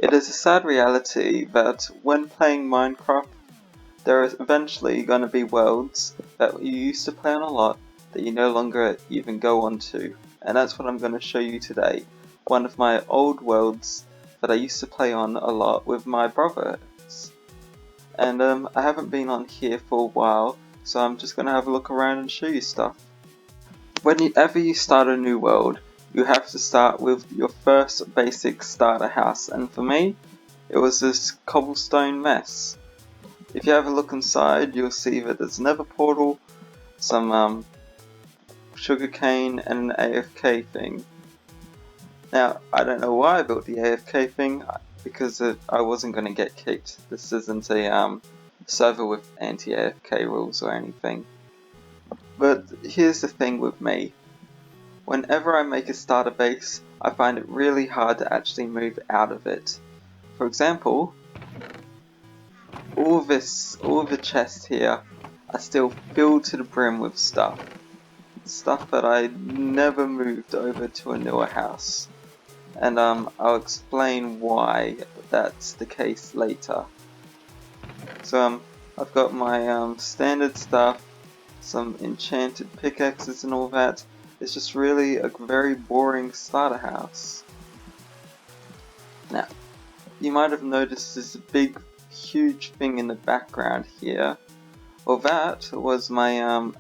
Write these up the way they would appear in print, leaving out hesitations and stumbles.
It is a sad reality that when playing Minecraft, there are eventually going to be worlds that you used to play on a lot that you no longer even go on to, and that's what I'm going to show you today. One of my old worlds that I used to play on a lot with my brothers. And I haven't been on here for a while, so I'm just going to have a look around and show you stuff. Whenever you start a new world, you have to start with your first basic starter house, and for me, it was this cobblestone mess. If you have a look inside, you'll see that there's a nether portal, some sugarcane, and an AFK thing. Now, I don't know why I built the AFK thing, because I wasn't going to get kicked. This isn't a server with anti-AFK rules or anything. But here's the thing with me. Whenever I make a starter base, I find it really hard to actually move out of it. For example, all the chests here are still filled to the brim with stuff. Stuff that I never moved over to a newer house. And I'll explain why that's the case later. So I've got my standard stuff, some enchanted pickaxes and all that. It's just really a very boring starter house. Now, you might have noticed this big, huge thing in the background here. Well, that was my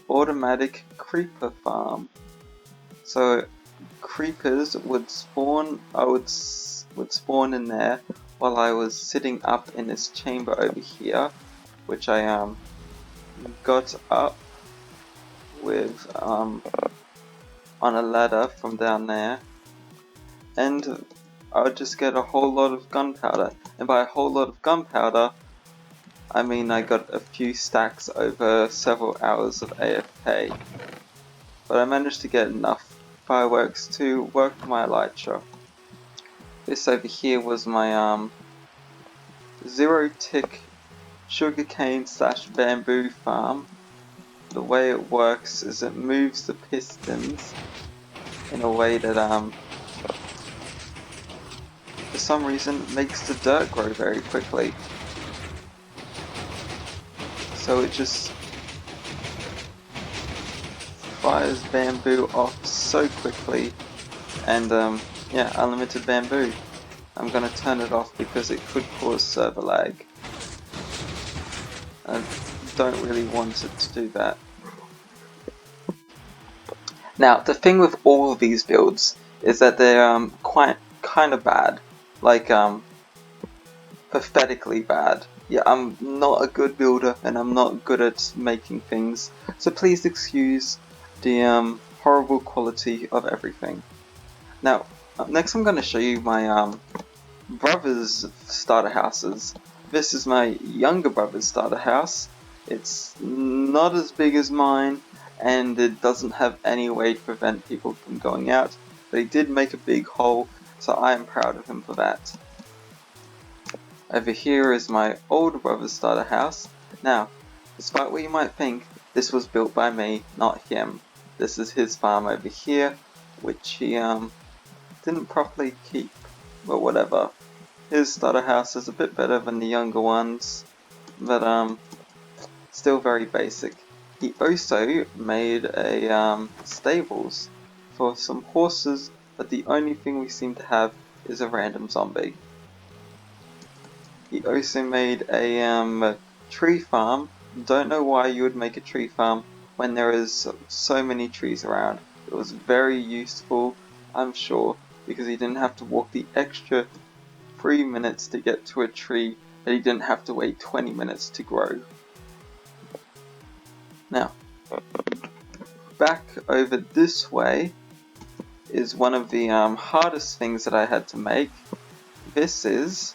automatic creeper farm. So creepers would spawn. would spawn in there while I was sitting up in this chamber over here, which I got up with on a ladder from down there, and I would just get a whole lot of gunpowder, and by a whole lot of gunpowder I mean I got a few stacks over several hours of AFK, but I managed to get enough fireworks to work my elytra. This over here was my 0-tick sugarcane / bamboo farm. The way it works is it moves the pistons in a way that for some reason makes the dirt grow very quickly. So it just fires bamboo off so quickly, and yeah, unlimited bamboo. I'm gonna turn it off because it could cause server lag. I don't really want it to do that. Now, the thing with all of these builds is that they're kind of bad, like pathetically bad. Yeah, I'm not a good builder and I'm not good at making things, so please excuse the horrible quality of everything. Now, next I'm going to show you my brother's starter houses. This is my younger brother's starter house. It's not as big as mine, and it doesn't have any way to prevent people from going out, but he did make a big hole, so I am proud of him for that. Over here is my older brother's starter house. Now, despite what you might think, this was built by me, not him. This is his farm over here, which he didn't properly keep, but whatever. His starter house is a bit better than the younger ones, but still very basic. He also made a stables for some horses, but the only thing we seem to have is a random zombie. He also made a tree farm. Don't know why you would make a tree farm when there is so many trees around. It was very useful, I'm sure, because he didn't have to walk the extra 3 minutes to get to a tree that he didn't have to wait 20 minutes to grow. Now, back over this way is one of the hardest things that I had to make. This is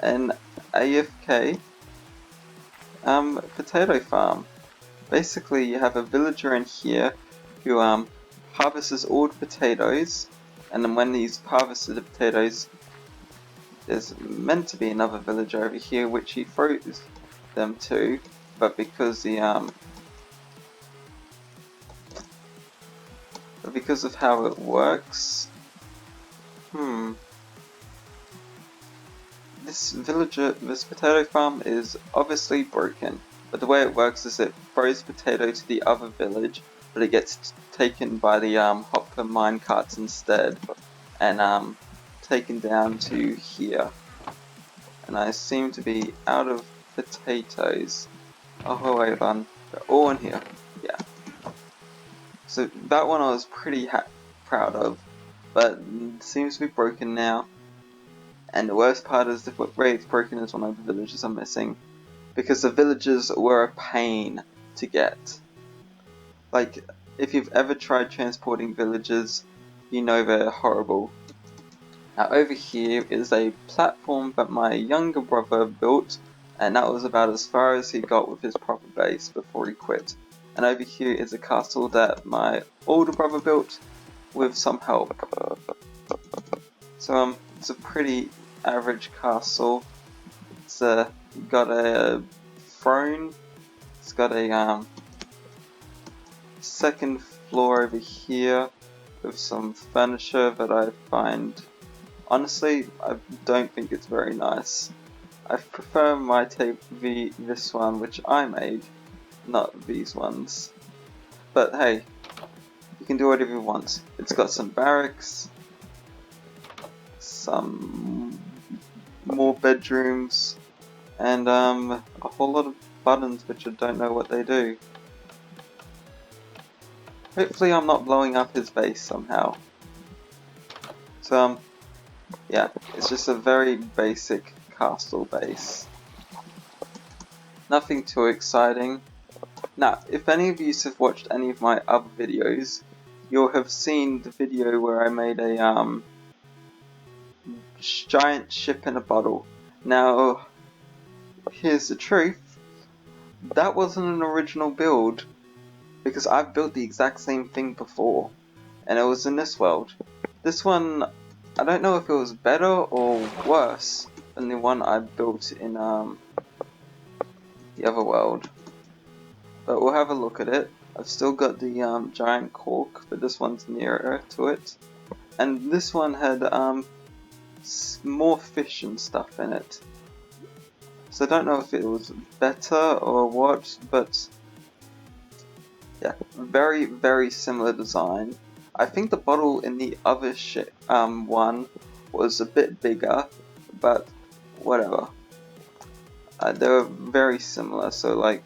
an AFK potato farm. Basically, you have a villager in here who harvests all the potatoes, and then when he's harvested the potatoes, there's meant to be another villager over here which he throws them to, but because of how it works, this potato farm is obviously broken, but the way it works is it throws potato to the other village, but it gets taken by the hopper minecarts instead, and taken down to here. And I seem to be out of potatoes. Oh wait on, they're all in here. Yeah. So that one I was pretty proud of, but it seems to be broken now. And the worst part is the way it's broken is one of the villages are missing, because the villages were a pain to get. Like, if you've ever tried transporting villages, you know they're horrible. Now over here is a platform that my younger brother built, and that was about as far as he got with his proper base before he quit. And over here is a castle that my older brother built with some help. So it's a pretty average castle. It's got a throne. It's got a second floor over here with some furniture that I find, honestly, I don't think it's very nice. I prefer my this one, which I made, not these ones. But hey, you can do whatever you want. It's got some barracks, some more bedrooms, and a whole lot of buttons which I don't know what they do. Hopefully I'm not blowing up his base somehow. So yeah, it's just a very basic castle base. Nothing too exciting. Now, if any of you have watched any of my other videos, you'll have seen the video where I made a giant ship in a bottle. Now, here's the truth. That wasn't an original build, because I've built the exact same thing before, and it was in this world. This one, I don't know if it was better or worse than the one I built in the other world, but we'll have a look at it. I've still got the giant cork, but this one's nearer to it, and this one had more fish and stuff in it. So I don't know if it was better or what, but yeah, very, very similar design. I think the bottle in the other one was a bit bigger, but whatever. They were very similar, so like,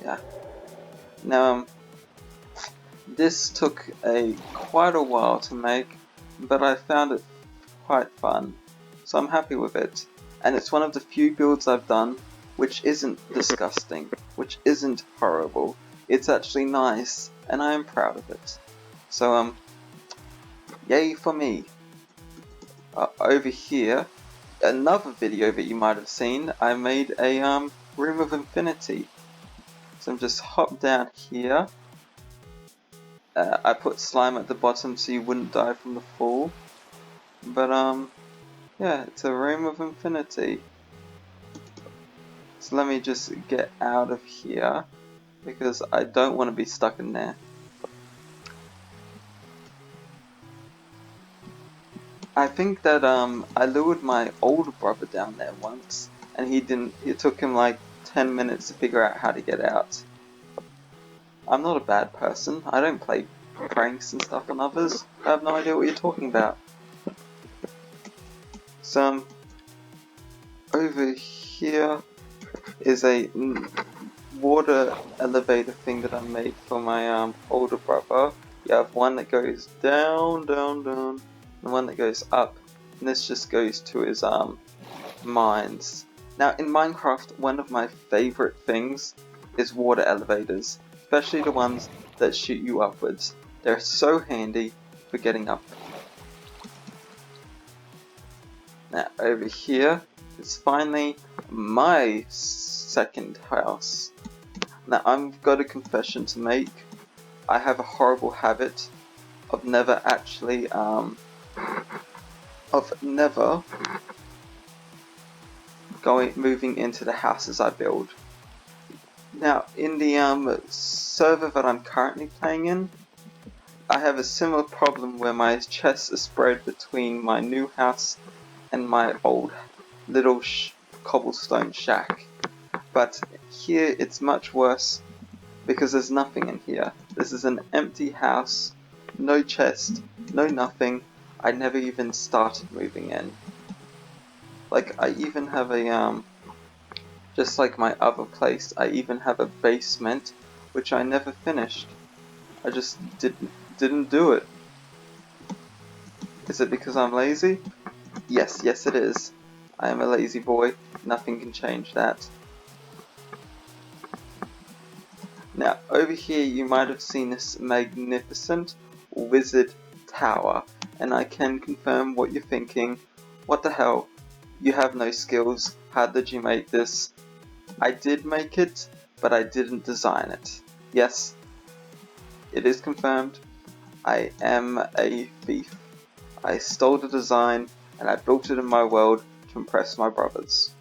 yeah. Now, this took quite a while to make, but I found it quite fun, so I'm happy with it. And it's one of the few builds I've done which isn't disgusting, which isn't horrible. It's actually nice, and I am proud of it. So, yay for me. Over here, another video that you might have seen, I made a room of infinity. So I'm just hop down here. I put slime at the bottom so you wouldn't die from the fall. But yeah, it's a room of infinity. So let me just get out of here, because I don't want to be stuck in there. I think that I lured my older brother down there once, and it took him like 10 minutes to figure out how to get out. I'm not a bad person. I don't play pranks and stuff on others. I have no idea what you're talking about. So over here is a water elevator thing that I made for my older brother. You have one that goes down, down, down, and one that goes up, and this just goes to his mines. Now in Minecraft, one of my favorite things is water elevators, especially the ones that shoot you upwards. They're so handy for getting up. Now over here is finally my second house. Now I've got a confession to make. I have a horrible habit of never actually moving into the houses I build. Now in the server that I'm currently playing in, I have a similar problem where my chests are spread between my new house and my old little cobblestone shack. But here it's much worse because there's nothing in here. This is an empty house, no chest, no nothing. I never even started moving in. Like, I even have a, just like my other place, I even have a basement, which I never finished. I just didn't do it. Is it because I'm lazy? Yes, it is. I am a lazy boy. Nothing can change that. Now, over here you might have seen this magnificent wizard tower, and I can confirm what you're thinking. What the hell? You have no skills. How did you make this? I did make it, but I didn't design it. Yes, it is confirmed. I am a thief. I stole the design and I built it in my world to impress my brothers.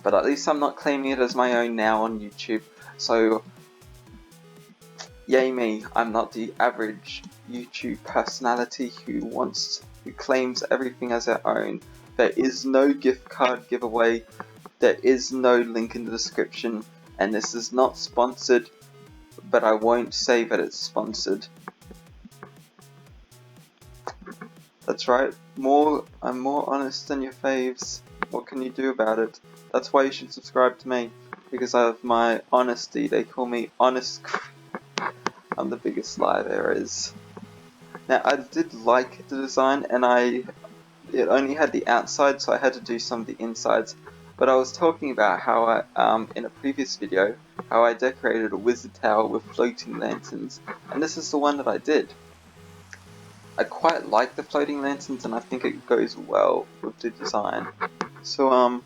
But at least I'm not claiming it as my own now on YouTube, so yay me, I'm not the average YouTube personality who claims everything as their own. There is no gift card giveaway, there is no link in the description, and this is not sponsored, but I won't say that it's sponsored. That's right, I'm more honest than your faves. What can you do about it? That's why you should subscribe to me, because of my honesty. They call me honest. I'm the biggest liar there is. Now, I did like the design, and it only had the outside, so I had to do some of the insides. But I was talking about how in a previous video, how I decorated a wizard tower with floating lanterns, and this is the one that I did. I quite like the floating lanterns, and I think it goes well with the design. So,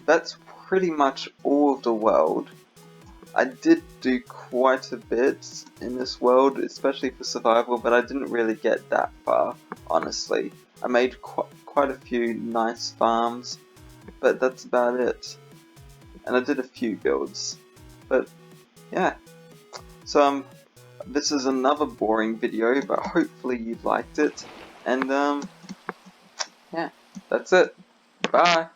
that's pretty much all of the world. I did do quite a bit in this world, especially for survival, but I didn't really get that far, honestly. I made quite a few nice farms, but that's about it. And I did a few builds, but yeah. So this is another boring video, but hopefully you liked it, and yeah, that's it. Bye!